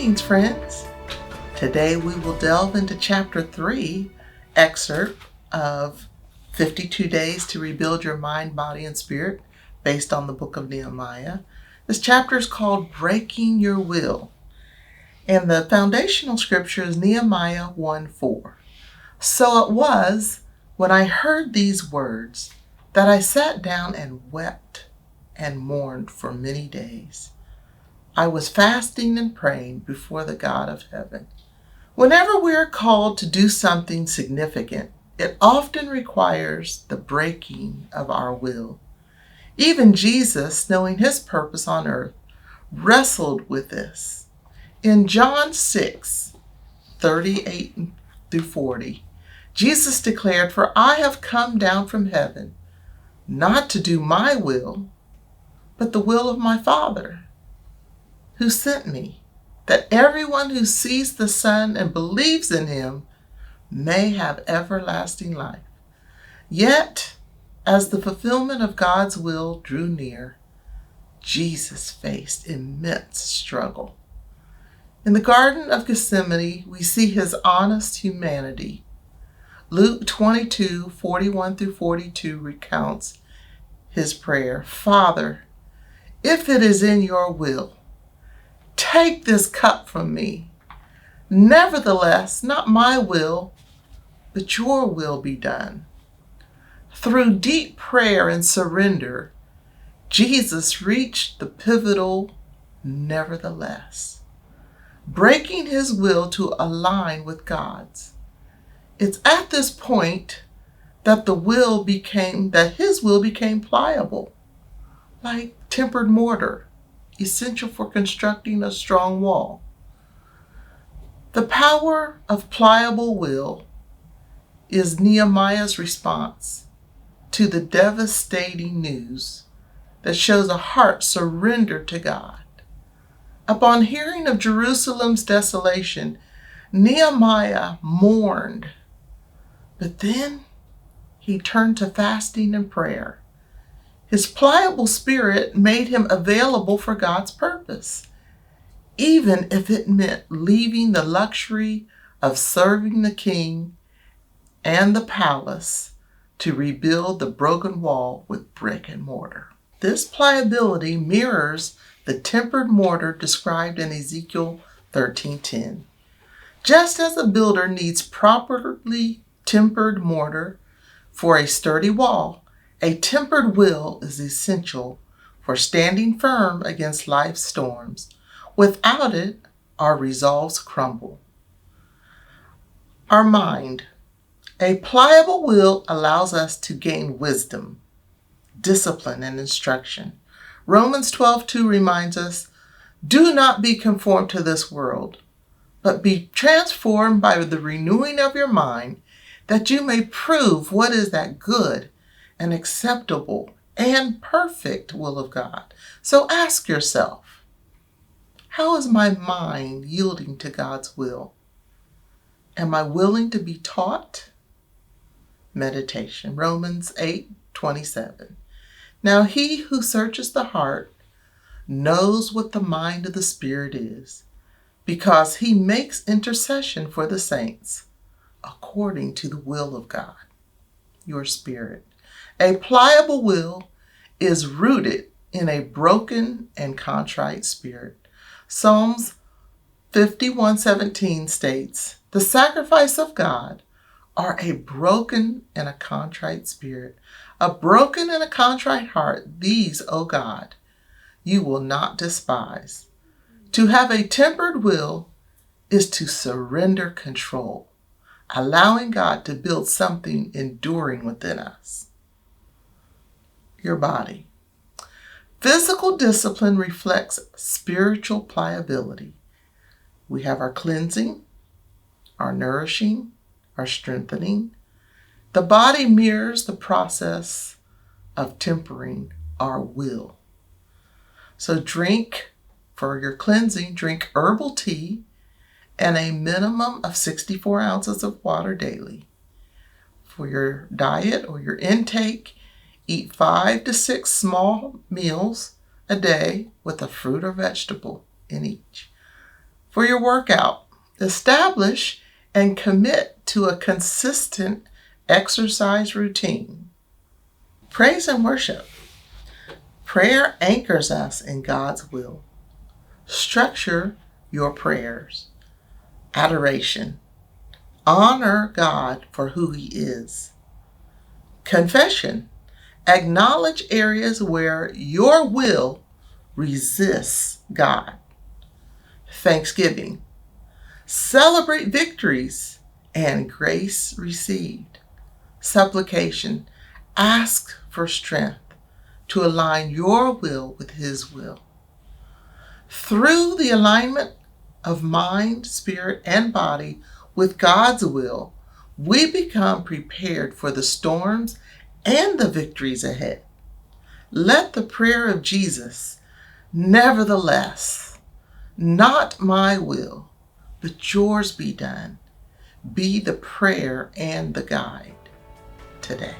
Greetings, friends. Today we will delve into chapter 3, excerpt of 52 Days to Rebuild Your Mind, Body, and Spirit, based on the Book of Nehemiah. This chapter is called Breaking Your Will, and the foundational scripture is Nehemiah 1:4. So it was, when I heard these words, that I sat down and wept and mourned for many days. I was fasting and praying before the God of heaven. Whenever we are called to do something significant, it often requires the breaking of our will. Even Jesus, knowing his purpose on earth, wrestled with this. In John 6:38-40, Jesus declared, "For I have come down from heaven, not to do my will, but the will of my Father, who sent me, that everyone who sees the Son and believes in him may have everlasting life." Yet, as the fulfillment of God's will drew near, Jesus faced immense struggle. In the Garden of Gethsemane, we see his honest humanity. Luke 22:41-42 recounts his prayer, "Father, if it is in your will, take this cup from me. Nevertheless, not my will, but your will be done." Through deep prayer and surrender, Jesus reached the pivotal nevertheless, breaking his will to align with God's. It's at this point that his will became pliable, like tempered mortar, essential for constructing a strong wall. The power of pliable will is Nehemiah's response to the devastating news that shows a heart surrendered to God. Upon hearing of Jerusalem's desolation, Nehemiah mourned, but then he turned to fasting and prayer. His pliable spirit made him available for God's purpose, even if it meant leaving the luxury of serving the king and the palace to rebuild the broken wall with brick and mortar. This pliability mirrors the tempered mortar described in Ezekiel 13:10. Just as a builder needs properly tempered mortar for a sturdy wall, a tempered will is essential for standing firm against life's storms. Without it, our resolves crumble. Our mind. A pliable will allows us to gain wisdom, discipline, and instruction. Romans 12:2 reminds us, "Do not be conformed to this world, but be transformed by the renewing of your mind, that you may prove what is that good and acceptable and perfect will of God." So ask yourself, how is my mind yielding to God's will? Am I willing to be taught? Meditation, Romans 8:27. Now he who searches the heart knows what the mind of the Spirit is, because he makes intercession for the saints according to the will of God. Your spirit. A pliable will is rooted in a broken and contrite spirit. Psalms 51:17 states, "The sacrifice of God are a broken and a contrite spirit, a broken and a contrite heart. These, O God, you will not despise." To have a tempered will is to surrender control, allowing God to build something enduring within us. Your body. Physical discipline reflects spiritual pliability. We have our cleansing, our nourishing, our strengthening. The body mirrors the process of tempering our will. So for your cleansing, drink herbal tea and a minimum of 64 ounces of water daily. For your diet or your intake, eat 5 to 6 small meals a day with a fruit or vegetable in each. For your workout, establish and commit to a consistent exercise routine. Praise and worship. Prayer anchors us in God's will. Structure your prayers. Adoration. Honor God for who He is. Confession. Acknowledge areas where your will resists God. Thanksgiving. Celebrate victories and grace received. Supplication. Ask for strength to align your will with His will. Through the alignment of mind, spirit, and body with God's will, we become prepared for the storms and the victories ahead. Let the prayer of Jesus, nevertheless, not my will, but yours be done, be the prayer and the guide today.